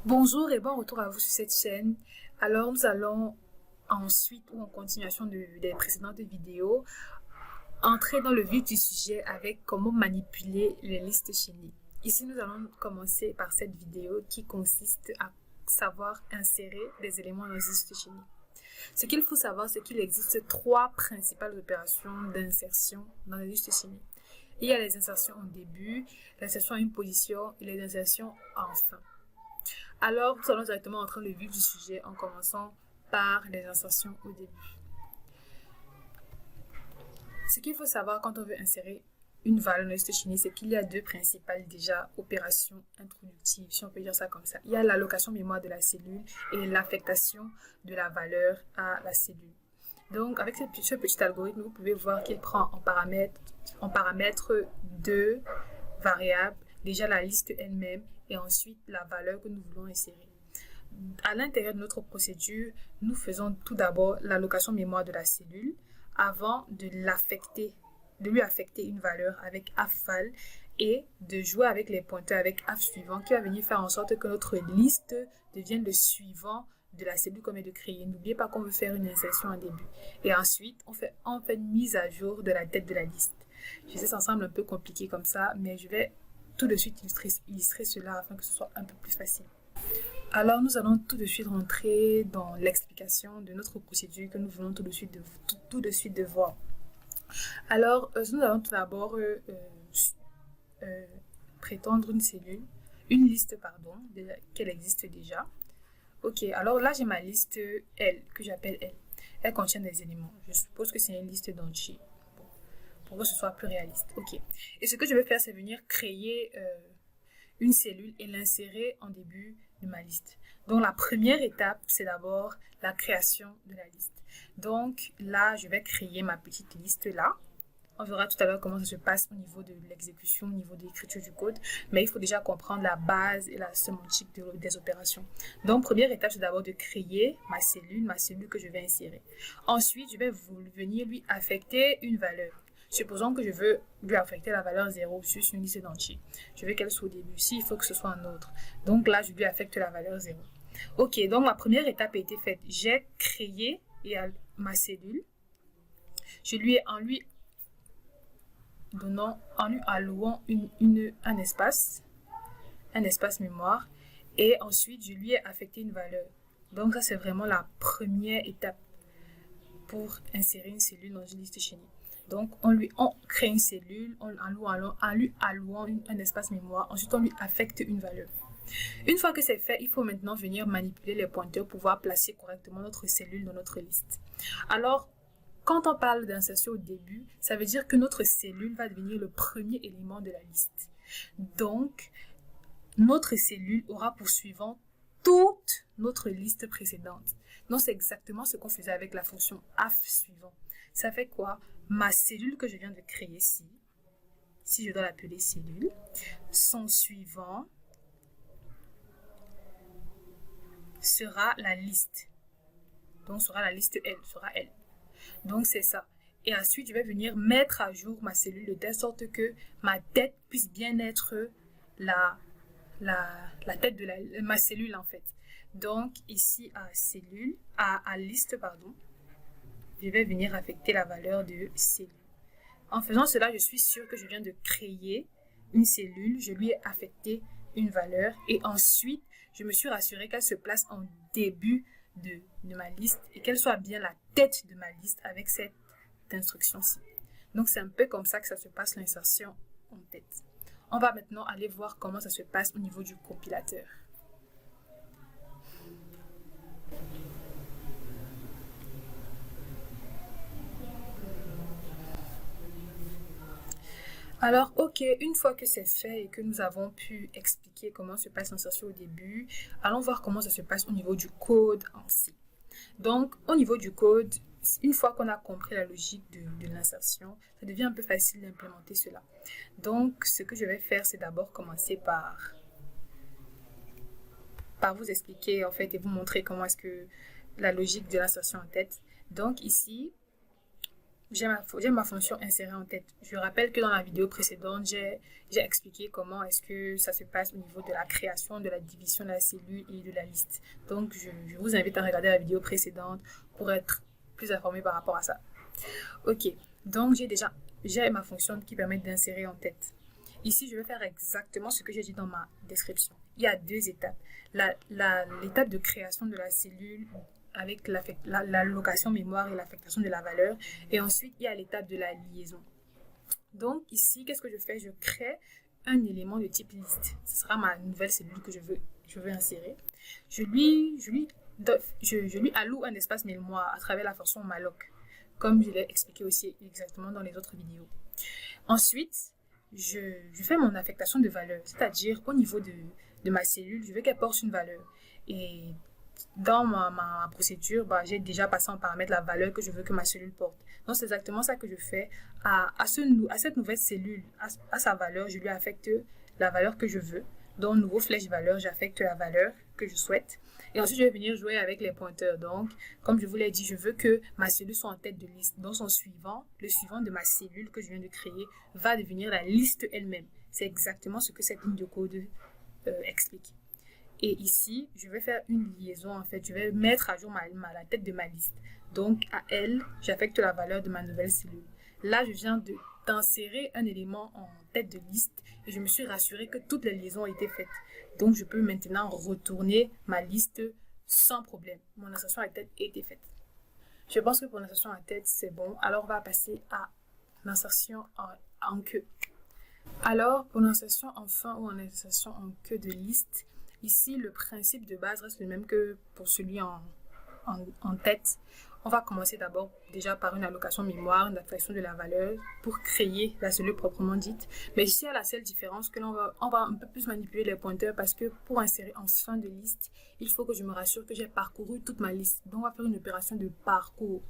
Bonjour et bon retour à vous sur cette chaîne. Alors nous allons ensuite ou en continuation des précédentes vidéos entrer dans le vif du sujet avec comment manipuler les listes chaînées. Ici nous allons commencer par cette vidéo qui consiste à savoir insérer des éléments dans une liste chaînée. Ce qu'il faut savoir, c'est qu'il existe trois principales opérations d'insertion dans les listes chaînées. Il y a les insertions en début, l'insertion à une position et les insertions en fin. Alors, nous allons directement entrer dans le vif du sujet en commençant par les insertions au début. Ce qu'il faut savoir quand on veut insérer une valeur dans la liste chaînée, c'est qu'il y a deux principales opérations introductives, si on peut dire ça comme ça. Il y a l'allocation mémoire de la cellule et l'affectation de la valeur à la cellule. Donc, avec ce petit algorithme, vous pouvez voir qu'il prend en paramètre deux variables, déjà la liste elle-même et ensuite la valeur que nous voulons insérer. À l'intérieur de notre procédure, nous faisons tout d'abord l'allocation mémoire de la cellule avant de lui affecter une valeur avec afval et de jouer avec les pointeurs avec af suivant qui va venir faire en sorte que notre liste devienne le suivant de la cellule qu'on vient de créer. N'oubliez pas qu'on veut faire une insertion en début. Et ensuite, on fait une mise à jour de la tête de la liste. Je sais, ça semble un peu compliqué comme ça, mais je vais tout de suite illustrer cela afin que ce soit un peu plus facile. Alors, nous allons tout de suite rentrer dans l'explication de notre procédure que nous voulons tout de suite de voir. Alors, nous allons tout d'abord prétendre une liste, qu'elle existe déjà. Ok, alors là, j'ai ma liste L, que j'appelle L. Elle contient des éléments. Je suppose que c'est une liste d'entiers. Pour que ce soit plus réaliste. Ok. Et ce que je vais faire, c'est venir créer une cellule et l'insérer en début de ma liste. Donc, la première étape, c'est d'abord la création de la liste. Donc, là, je vais créer ma petite liste là. On verra tout à l'heure comment ça se passe au niveau de l'exécution, au niveau de l'écriture du code. Mais il faut déjà comprendre la base et la sémantique des opérations. Donc, première étape, c'est d'abord de créer ma cellule que je vais insérer. Ensuite, je vais venir lui affecter une valeur. Supposons que je veux lui affecter la valeur 0 sur une liste d'entiers. Je veux qu'elle soit au début. S'il faut que ce soit un autre. Donc là, je lui affecte la valeur 0. Ok, donc ma première étape a été faite. J'ai créé ma cellule. En lui allouant un espace mémoire. Et ensuite, je lui ai affecté une valeur. Donc ça, c'est vraiment la première étape pour insérer une cellule dans une liste chaînée. Donc, on crée une cellule en lui allouant un espace mémoire. Ensuite, on lui affecte une valeur. Une fois que c'est fait, il faut maintenant venir manipuler les pointeurs pour pouvoir placer correctement notre cellule dans notre liste. Alors, quand on parle d'insertion au début, ça veut dire que notre cellule va devenir le premier élément de la liste. Donc, notre cellule aura pour suivant toute notre liste précédente. Donc, c'est exactement ce qu'on faisait avec la fonction af suivant. Ça fait quoi? Ma cellule que je viens de créer ici, si je dois l'appeler cellule, son suivant sera la liste. Donc, sera la liste L, sera L. Donc, c'est ça. Et ensuite, je vais venir mettre à jour ma cellule de telle sorte que ma tête puisse bien être la tête de ma cellule, en fait. Donc, ici, à liste, je vais venir affecter la valeur de cellule. En faisant cela, je suis sûre que je viens de créer une cellule, je lui ai affecté une valeur et ensuite, je me suis rassurée qu'elle se place en début de ma liste et qu'elle soit bien la tête de ma liste avec cette instruction-ci. Donc, c'est un peu comme ça que ça se passe l'insertion en tête. On va maintenant aller voir comment ça se passe au niveau du compilateur. Alors, ok, une fois que c'est fait et que nous avons pu expliquer comment se passe l'insertion au début, allons voir comment ça se passe au niveau du code en C. Donc, au niveau du code, une fois qu'on a compris la logique de l'insertion, ça devient un peu facile d'implémenter cela. Donc, ce que je vais faire, c'est d'abord commencer par vous expliquer en fait et vous montrer comment est-ce que la logique de l'insertion en tête. Donc, ici, j'ai ma fonction insérer en tête. Je rappelle que dans la vidéo précédente, j'ai expliqué comment est-ce que ça se passe au niveau de la création, de la division de la cellule et de la liste. Donc, je vous invite à regarder la vidéo précédente pour être plus informé par rapport à ça. Ok, donc j'ai ma fonction qui permet d'insérer en tête. Ici, je vais faire exactement ce que j'ai dit dans ma description. Il y a deux étapes. L'étape de création de la cellule avec l'allocation mémoire et l'affectation de la valeur. Et ensuite, il y a l'étape de la liaison. Donc ici, qu'est-ce que je fais? Je crée un élément de type liste. Ce sera ma nouvelle cellule que je veux insérer. Je lui alloue un espace mémoire à travers la fonction malloc, comme je l'ai expliqué aussi exactement dans les autres vidéos. Ensuite, je fais mon affectation de valeur, c'est-à-dire au niveau de ma cellule, je veux qu'elle porte une valeur. Et dans ma procédure, j'ai déjà passé en paramètre la valeur que je veux que ma cellule porte. Donc, c'est exactement ça que je fais. À cette nouvelle cellule, à sa valeur, je lui affecte la valeur que je veux. Dans nouveau flèche valeur, j'affecte la valeur que je souhaite. Et ensuite, je vais venir jouer avec les pointeurs. Donc, comme je vous l'ai dit, je veux que ma cellule soit en tête de liste. Dans son suivant, le suivant de ma cellule que je viens de créer va devenir la liste elle-même. C'est exactement ce que cette ligne de code explique. Et ici, je vais faire une liaison en fait. Je vais mettre à jour la tête de ma liste. Donc, à elle, j'affecte la valeur de ma nouvelle cellule. Là, je viens d'insérer un élément en tête de liste et je me suis rassuré que toutes les liaisons ont été faites. Donc, je peux maintenant retourner ma liste sans problème. Mon insertion à tête a été faite. Je pense que pour l'insertion à tête, c'est bon. Alors, on va passer à l'insertion en queue. Alors, pour l'insertion en fin ou en insertion en queue de liste, ici, le principe de base reste le même que pour celui en tête. On va commencer d'abord déjà par une allocation mémoire, une affectation de la valeur pour créer la cellule proprement dite. Mais ici, il y a la seule différence que on va un peu plus manipuler les pointeurs parce que pour insérer en fin de liste, il faut que je me rassure que j'ai parcouru toute ma liste. Donc, on va faire une opération de parcours.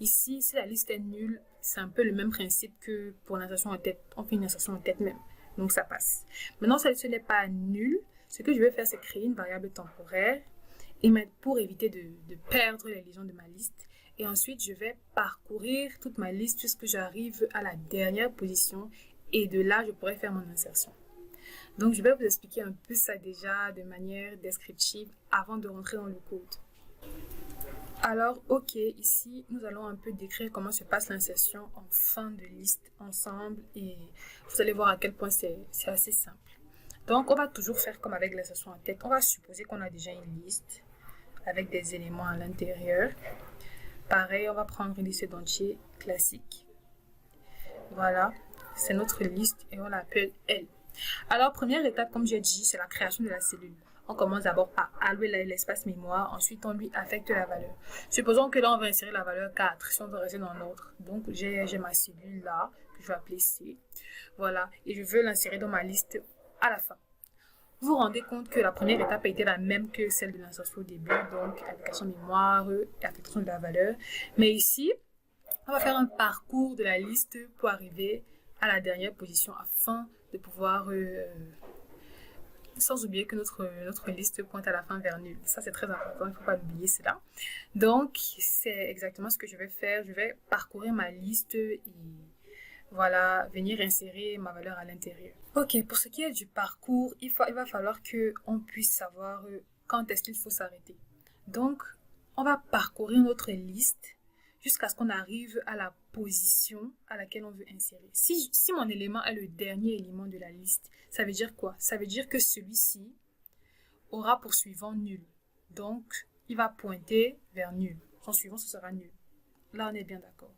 Ici, si la liste est nulle, c'est un peu le même principe que pour l'insertion en tête. On fait une insertion en tête même. Donc, ça passe. Maintenant, si ce n'est pas nul, ce que je vais faire, c'est créer une variable temporaire et pour éviter de perdre les liaisons de ma liste. Et ensuite, je vais parcourir toute ma liste jusqu'à j'arrive à la dernière position et de là, je pourrai faire mon insertion. Donc, je vais vous expliquer un peu ça déjà de manière descriptive avant de rentrer dans le code. Alors, ok, ici, nous allons un peu décrire comment se passe l'insertion en fin de liste ensemble et vous allez voir à quel point c'est assez simple. Donc, on va toujours faire comme avec l'insertion en tête. On va supposer qu'on a déjà une liste avec des éléments à l'intérieur. Pareil, on va prendre une liste d'entiers classique. Voilà, c'est notre liste et on l'appelle L. Alors, première étape, comme j'ai dit, c'est la création de la cellule. On commence d'abord par allouer l'espace mémoire, ensuite on lui affecte la valeur. Supposons que là, on va insérer la valeur 4, si on veut rester dans l'ordre. Donc, j'ai ma cellule là, que je vais appeler C. Voilà, et je veux l'insérer dans ma liste à la fin. Vous vous rendez compte que la première étape a été la même que celle de l'insertion au début, donc allocation mémoire et affectation de la valeur. Mais ici, on va faire un parcours de la liste pour arriver à la dernière position afin de pouvoir, sans oublier que notre liste pointe à la fin vers nul. Ça, c'est très important, il ne faut pas oublier cela. Donc, c'est exactement ce que je vais faire. Je vais parcourir ma liste et voilà, venir insérer ma valeur à l'intérieur. Ok, pour ce qui est du parcours, il va falloir qu'on puisse savoir quand est-ce qu'il faut s'arrêter. Donc, on va parcourir notre liste jusqu'à ce qu'on arrive à la position à laquelle on veut insérer. Si mon élément est le dernier élément de la liste, ça veut dire quoi? Ça veut dire que celui-ci aura pour suivant nul. Donc, il va pointer vers nul. Son suivant, ce sera nul. Là, on est bien d'accord.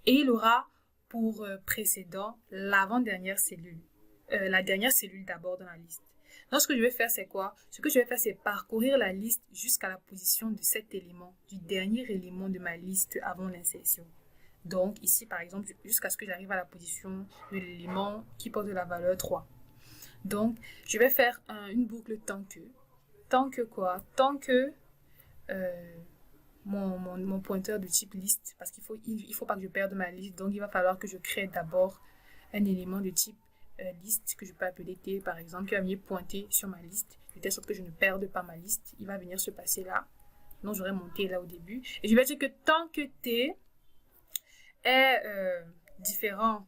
Et il aura pour précédent l'avant-dernière cellule. La dernière cellule d'abord dans la liste. Donc, ce que je vais faire, c'est quoi? Ce que je vais faire, c'est parcourir la liste jusqu'à la position de cet élément, du dernier élément de ma liste avant l'insertion. Donc, ici, par exemple, jusqu'à ce que j'arrive à la position de l'élément qui porte la valeur 3. Donc, je vais faire une boucle tant que. Tant que quoi? Tant que mon pointeur de type liste, parce qu'il faut pas que je perde ma liste. Donc, il va falloir que je crée d'abord un élément de type liste que je peux appeler T par exemple, qui va venir pointer sur ma liste de telle sorte que je ne perde pas ma liste. Il va venir se passer là. Donc j'aurai mon T là au début et je vais dire que tant que T est différent,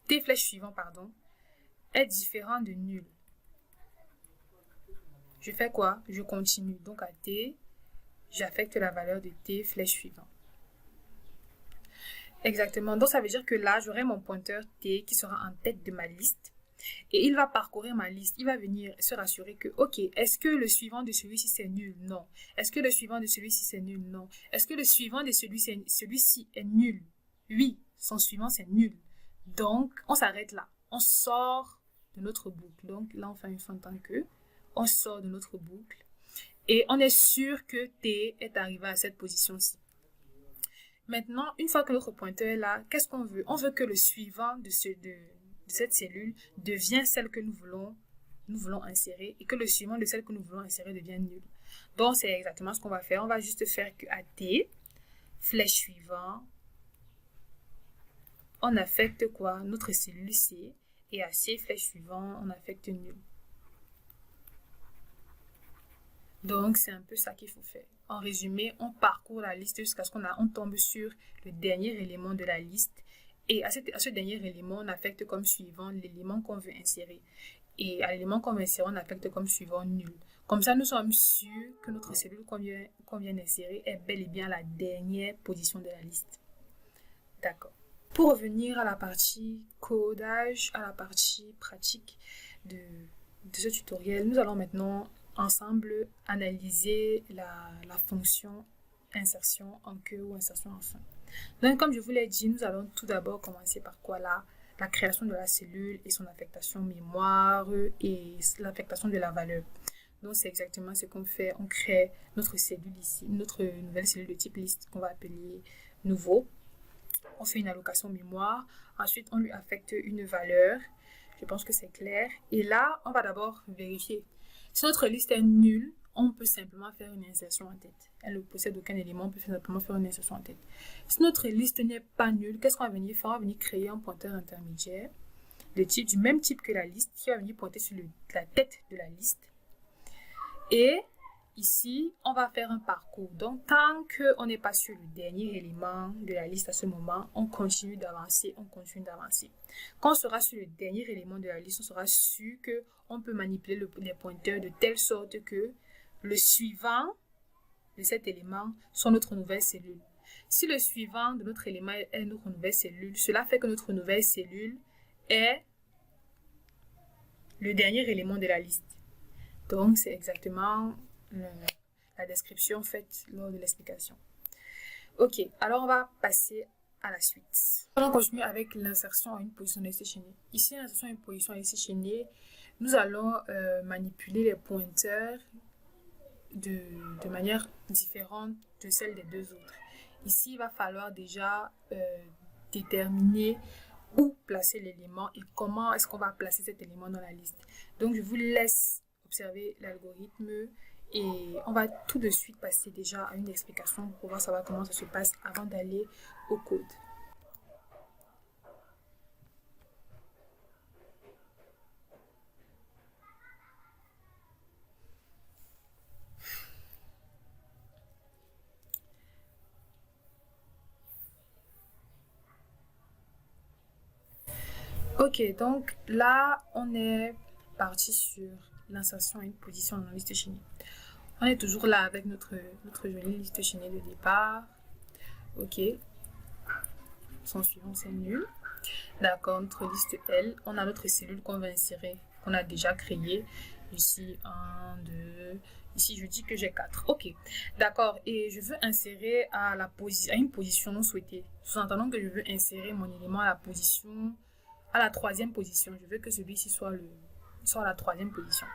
T flèche suivant, pardon, est différent de nul. Je fais quoi? Je continue. Donc à T, j'affecte la valeur de T flèche suivant. Exactement. Donc ça veut dire que là, j'aurai mon pointeur T qui sera en tête de ma liste. Et il va parcourir ma liste. Il va venir se rassurer que, ok, est-ce que le suivant de celui-ci c'est nul? Non. Est-ce que le suivant de celui-ci c'est nul? Non. Est-ce que le suivant de celui-ci est nul? Oui, son suivant c'est nul. Donc, on s'arrête là. On sort de notre boucle. Donc là, on fait une fin tant que. On sort de notre boucle. Et on est sûr que T est arrivé à cette position-ci. Maintenant, une fois que notre pointeur est là, qu'est-ce qu'on veut? On veut que le suivant de cette cellule devienne celle que nous voulons insérer et que le suivant de celle que nous voulons insérer devienne nul. Donc, c'est exactement ce qu'on va faire. On va juste faire que à T, flèche suivant, on affecte quoi? Notre cellule C. Et à C, flèche suivant, on affecte nul. Donc, c'est un peu ça qu'il faut faire. En résumé, on parcourt la liste jusqu'à ce qu'on tombe sur le dernier élément de la liste. Et à ce dernier élément, on affecte comme suivant l'élément qu'on veut insérer. Et à l'élément qu'on veut insérer, on affecte comme suivant nul. Comme ça, nous sommes sûrs que notre cellule qu'on vient d'insérer est bel et bien la dernière position de la liste. D'accord. Pour revenir à la partie codage, à la partie pratique de ce tutoriel, nous allons maintenant ensemble analyser la fonction insertion en queue ou insertion en fin. Donc, comme je vous l'ai dit, nous allons tout d'abord commencer par quoi là? La création de la cellule et son affectation mémoire et l'affectation de la valeur. Donc, c'est exactement ce qu'on fait. On crée notre cellule ici, notre nouvelle cellule de type liste qu'on va appeler nouveau. On fait une allocation mémoire. Ensuite, on lui affecte une valeur. Je pense que c'est clair. Et là, on va d'abord vérifier. Si notre liste est nulle, on peut simplement faire une insertion en tête. Elle ne possède aucun élément, on peut simplement faire une insertion en tête. Si notre liste n'est pas nulle, qu'est-ce qu'on va venir faire? On va venir créer un pointeur intermédiaire du même type que la liste, qui va venir pointer sur la tête de la liste. Et ici, on va faire un parcours. Donc, tant qu'on n'est pas sur le dernier élément de la liste à ce moment, on continue d'avancer, on continue d'avancer. Quand on sera sur le dernier élément de la liste, on sera sûr qu'on peut manipuler les pointeurs de telle sorte que le suivant de cet élément soit notre nouvelle cellule. Si le suivant de notre élément est notre nouvelle cellule, cela fait que notre nouvelle cellule est le dernier élément de la liste. Donc, c'est exactement la description faite lors de l'explication. Ok, alors on va passer à la suite. On continue avec l'insertion à une position de liste chaînée. Ici, l'insertion à une position de liste chaînée, nous allons manipuler les pointeurs de manière différente de celle des deux autres. Ici, il va falloir déjà déterminer où placer l'élément et comment est-ce qu'on va placer cet élément dans la liste. Donc, je vous laisse observer l'algorithme et on va tout de suite passer déjà à une explication pour voir savoir comment ça se passe avant d'aller au code. Ok, donc là, on est parti sur l'insertion à une position dans la liste chaînée. On est toujours là avec notre jolie liste chaînée de départ. Ok. Son suivant, c'est nul. D'accord, notre liste L. On a notre cellule qu'on va insérer, qu'on a déjà créée. Ici, 1, 2. Ici, je dis que j'ai 4. Ok, d'accord. Et je veux insérer à une position non souhaitée. Sous-entendant que je veux insérer mon élément à la troisième position. Je veux que celui-ci soit à la troisième position.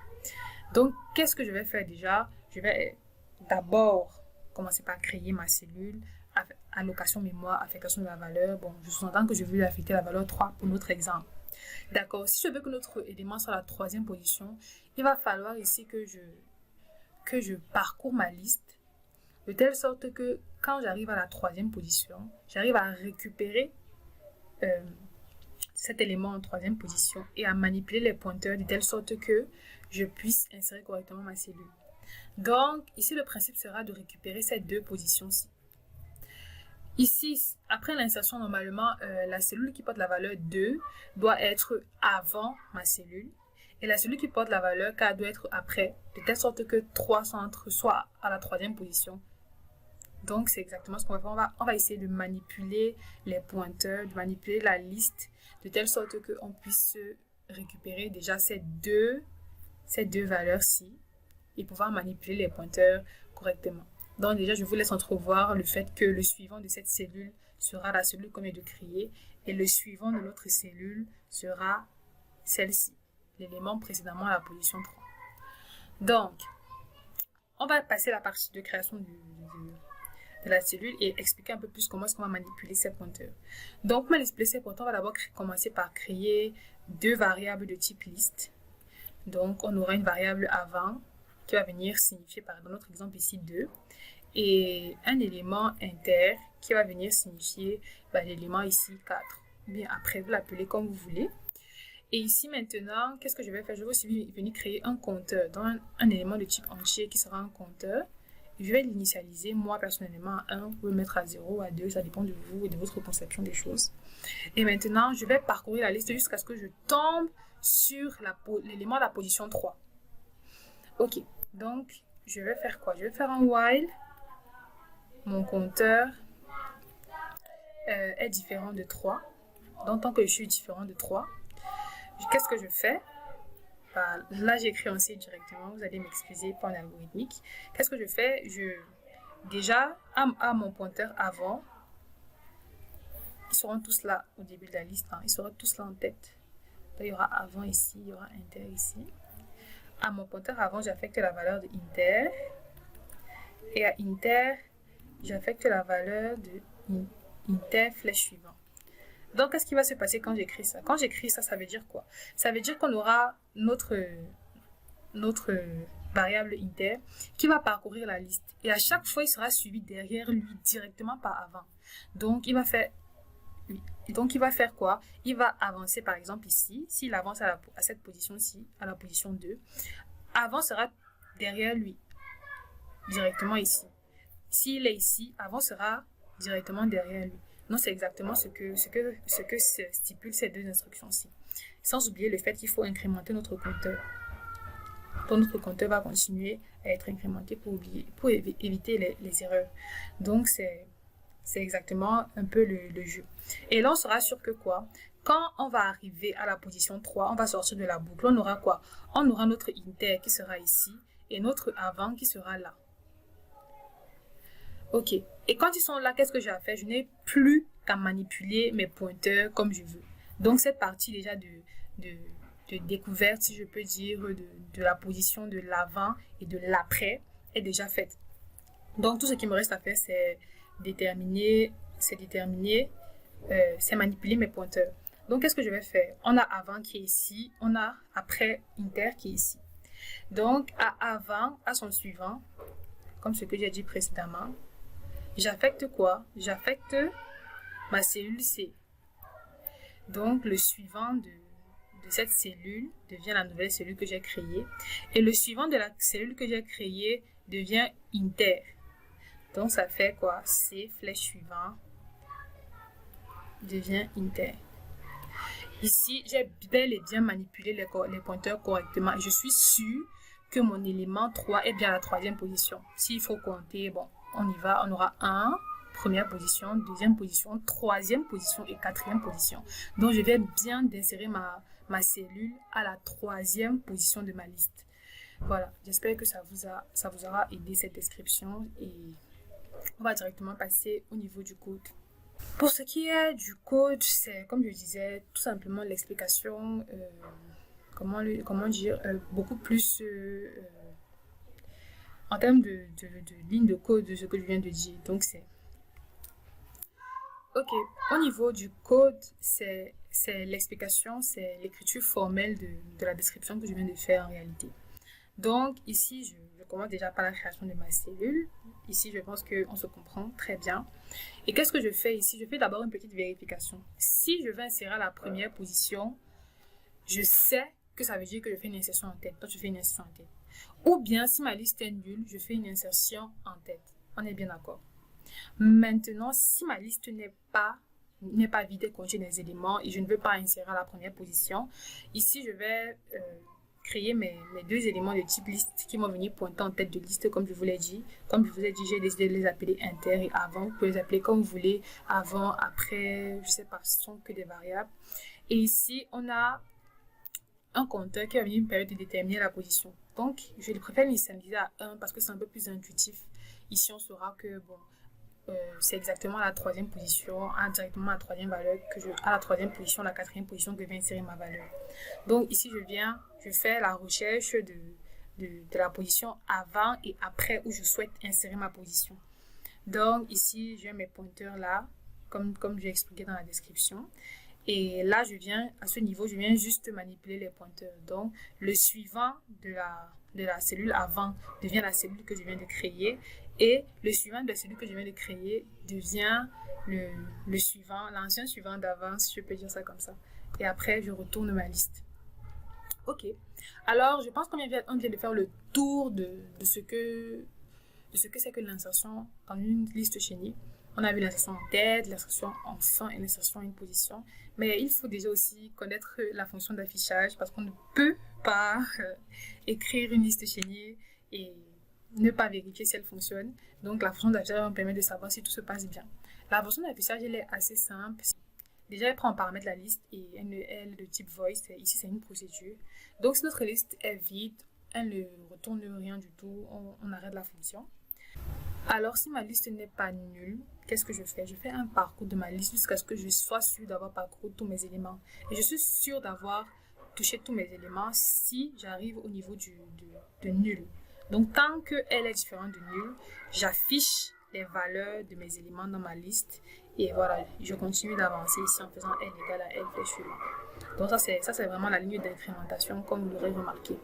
Donc, qu'est-ce que je vais faire déjà? Je vais d'abord commencer par créer ma cellule, allocation mémoire, affectation de la valeur. Bon, je sous-entends que je veux lui affecter la valeur 3 pour notre exemple. D'accord, si je veux que notre élément soit à la troisième position, il va falloir ici que je parcours ma liste de telle sorte que quand j'arrive à la troisième position, j'arrive à récupérer cet élément en troisième position et à manipuler les pointeurs de telle sorte que je puisse insérer correctement ma cellule. Donc, ici, le principe sera de récupérer ces deux positions-ci. Ici, après l'insertion, normalement, la cellule qui porte la valeur 2 doit être avant ma cellule. Et la cellule qui porte la valeur 4 doit être après, de telle sorte que 3 centres soient à la troisième position. Donc, c'est exactement ce qu'on va faire. On va essayer de manipuler les pointeurs, de manipuler la liste, de telle sorte qu'on puisse récupérer déjà ces deux valeurs-ci et pouvoir manipuler les pointeurs correctement. Donc déjà, je vous laisse entrevoir le fait que le suivant de cette cellule sera la cellule qu'on vient de créer et le suivant de l'autre cellule sera celle-ci, l'élément précédemment à la position 3. Donc, on va passer à la partie de création de la cellule et expliquer un peu plus comment est-ce qu'on va manipuler ces pointeurs. Donc, pour manipuler ces pointeurs, on va d'abord commencer par créer deux variables de type liste. Donc, on aura une variable avant qui va venir signifier, par dans notre exemple ici, 2. Et un élément inter qui va venir signifier l'élément ici, 4. Bien, après, vous l'appelez comme vous voulez. Et ici, maintenant, qu'est-ce que je vais faire? Je vais aussi venir créer un compteur, donc un élément de type entier qui sera un compteur. Je vais l'initialiser, moi, personnellement, à 1. Vous pouvez le mettre à 0, à 2, ça dépend de vous et de votre conception des choses. Et maintenant, je vais parcourir la liste jusqu'à ce que je tombe sur l'élément de la position 3. Ok, donc, je vais faire quoi? Je vais faire un while. Mon compteur est différent de 3. Donc, tant que je suis différent de 3, qu'est-ce que je fais? Là, j'écris en C directement. Vous allez m'excuser pour l'algorithmique. Qu'est-ce que je fais? Déjà, à mon pointeur avant, ils seront tous là au début de la liste. Hein. Ils seront tous là en tête. Donc, il y aura avant ici, il y aura inter ici. À mon pointeur avant, j'affecte la valeur de inter. Et à inter, j'affecte la valeur de inter flèche suivant. Donc, qu'est-ce qui va se passer quand j'écris ça? Quand j'écris ça, ça veut dire quoi? Ça veut dire qu'on aura notre variable inter qui va parcourir la liste. Et à chaque fois, il sera suivi derrière lui, directement par avant. Donc, il va faire quoi? Il va avancer, par exemple, ici. S'il avance à cette position-ci, à la position 2, avant sera derrière lui, directement ici. S'il est ici, avant sera directement derrière lui. Non, c'est exactement ce que stipulent ces deux instructions-ci. Sans oublier le fait qu'il faut incrémenter notre compteur. Donc, notre compteur va continuer à être incrémenté pour éviter les erreurs. Donc, c'est exactement un peu le jeu. Et là, on sera sûr que quoi? Quand on va arriver à la position 3, on va sortir de la boucle. On aura quoi? On aura notre inter qui sera ici et notre avant qui sera là. Ok. Et quand ils sont là, qu'est-ce que j'ai à faire? Je n'ai plus qu'à manipuler mes pointeurs comme je veux. Donc, cette partie déjà de découverte, si je peux dire, de la position de l'avant et de l'après est déjà faite. Donc, tout ce qui me reste à faire, c'est manipuler mes pointeurs. Donc, qu'est-ce que je vais faire? On a avant qui est ici, on a après inter qui est ici. Donc, à avant, à son suivant, comme ce que j'ai dit précédemment, j'affecte quoi? J'affecte ma cellule C. Donc, le suivant de cette cellule devient la nouvelle cellule que j'ai créée. Et le suivant de la cellule que j'ai créée devient inter. Donc, ça fait quoi? C, flèche suivant, devient inter. Ici, j'ai bel et bien manipulé les pointeurs correctement. Je suis sûre que mon élément 3 est bien à la troisième position. S'il faut compter, bon, on y va. On aura 1, première position, deuxième position, troisième position et quatrième position. Donc, je vais bien insérer ma cellule à la troisième position de ma liste. Voilà, j'espère que ça vous aura aidé cette description et on va directement passer au niveau du code. Pour ce qui est du code, c'est comme je disais, tout simplement l'explication, comment dire, beaucoup plus en termes de ligne de code de ce que je viens de dire. Donc c'est ok. Au niveau du code, c'est l'explication, c'est l'écriture formelle de la description que je viens de faire en réalité. Donc ici, je commence déjà par la création de ma cellule. Ici, je pense qu'on se comprend très bien. Et qu'est-ce que je fais ici? Je fais d'abord une petite vérification. Si je veux insérer à la première position, je sais que ça veut dire que je fais une insertion en tête. Donc, je fais une insertion en tête. Ou bien, si ma liste est nulle, je fais une insertion en tête. On est bien d'accord. Maintenant, si ma liste n'est pas vide et contient des éléments et je ne veux pas insérer à la première position, ici je vais créer mes deux éléments de type liste qui vont venir pointer en tête de liste comme je vous l'ai dit. Comme je vous ai dit, j'ai décidé de les appeler inter et avant. Vous pouvez les appeler comme vous voulez, avant, après, je sais pas, ce sont que des variables. Et ici, on a un compteur qui va venir me permettre de déterminer la position. Donc, je préfère l'initialiser à 1 parce que c'est un peu plus intuitif. Ici, on saura que, bon, c'est exactement la troisième position, directement la troisième valeur à la troisième position, la quatrième position que je vais insérer ma valeur. Donc ici je fais la recherche de la position avant et après où je souhaite insérer ma position. Donc ici j'ai mes pointeurs là, comme j'ai expliqué dans la description. Et là à ce niveau, je viens juste manipuler les pointeurs. Donc le suivant de la cellule avant devient la cellule que je viens de créer. Et le suivant de celui que je viens de créer devient le suivant, l'ancien suivant d'avant, si je peux dire ça comme ça. Et après, je retourne ma liste. Ok. Alors, je pense qu'on vient de faire le tour de ce que c'est que l'insertion dans une liste chenille. On a vu l'insertion en tête, l'insertion en fin et l'insertion en une position. Mais il faut déjà aussi connaître la fonction d'affichage parce qu'on ne peut pas écrire une liste chenille et ne pas vérifier si elle fonctionne. Donc la fonction d'affichage me permet de savoir si tout se passe bien. La fonction d'affichage, elle est assez simple. Déjà, elle prend en paramètre la liste et elle est de type voice. Ici, c'est une procédure. Donc si notre liste est vide, elle ne retourne rien du tout. On arrête la fonction. Alors si ma liste n'est pas nulle, qu'est-ce que je fais? Je fais un parcours de ma liste jusqu'à ce que je sois sûr d'avoir parcouru tous mes éléments. Et je suis sûr d'avoir touché tous mes éléments si j'arrive au niveau de nul. Donc, tant qu'elle est différente de nul, j'affiche les valeurs de mes éléments dans ma liste. Et voilà, je continue d'avancer ici en faisant L égale à L flèche suivante. Donc, ça, c'est vraiment la ligne d'incrémentation, comme vous l'aurez remarqué.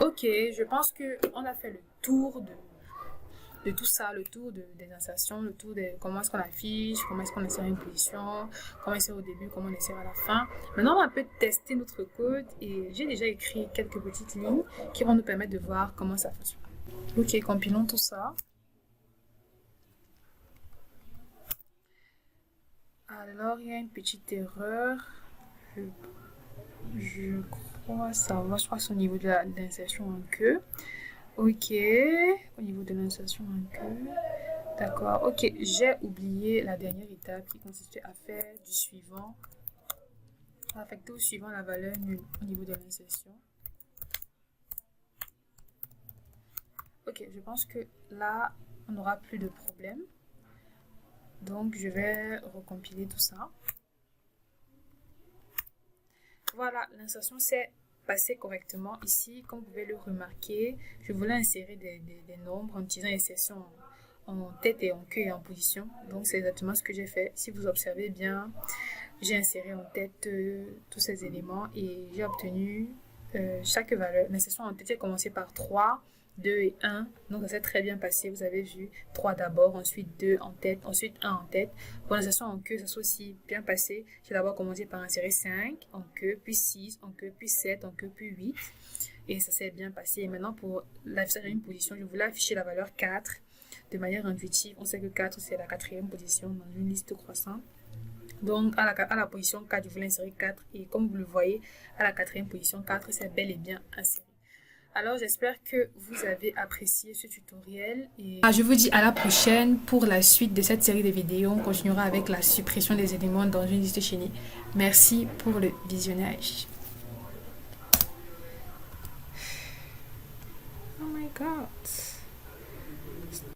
Ok, je pense qu'on a fait le tour de tout ça, le tour des insertions, le tour de comment est-ce qu'on affiche, comment est-ce qu'on insère une position, comment insère au début, comment on insère à la fin. Maintenant, on va un peu tester notre code et j'ai déjà écrit quelques petites lignes qui vont nous permettre de voir comment ça fonctionne. Ok, compilons tout ça. Alors, il y a une petite erreur. Je crois savoir, je crois que c'est au niveau de l'insertion en queue. Ok, au niveau de l'insertion en queue. D'accord, ok, j'ai oublié la dernière étape qui consistait à faire du suivant, à affecter au suivant la valeur nulle au niveau de l'insertion. Ok, je pense que là, on n'aura plus de problème. Donc, je vais recompiler tout ça. Voilà, l'insertion s'est passée correctement. Ici, comme vous pouvez le remarquer, je voulais insérer des nombres en utilisant les sections en tête et en queue et en position. Donc, c'est exactement ce que j'ai fait. Si vous observez bien, j'ai inséré en tête tous ces éléments et j'ai obtenu chaque valeur. L'insertion en tête, j'ai commencé par 3, 2 et 1. Donc, ça s'est très bien passé. Vous avez vu 3 d'abord, ensuite 2 en tête, ensuite 1 en tête. Pour l'insertion en queue, ça s'est aussi bien passé. J'ai d'abord commencé par insérer 5 en queue, puis 6 en queue, puis 7 en queue, puis 8. Et ça s'est bien passé. Et maintenant, pour l'afficher une position, je voulais afficher la valeur 4 de manière intuitive. On sait que 4, c'est la quatrième position dans une liste croissante. Donc, à la position 4, je voulais insérer 4. Et comme vous le voyez, à la quatrième position 4, c'est bel et bien inséré. Alors, j'espère que vous avez apprécié ce tutoriel. Et je vous dis à la prochaine pour la suite de cette série de vidéos. On continuera avec la suppression des éléments dans une liste chenille. Merci pour le visionnage. Oh my God.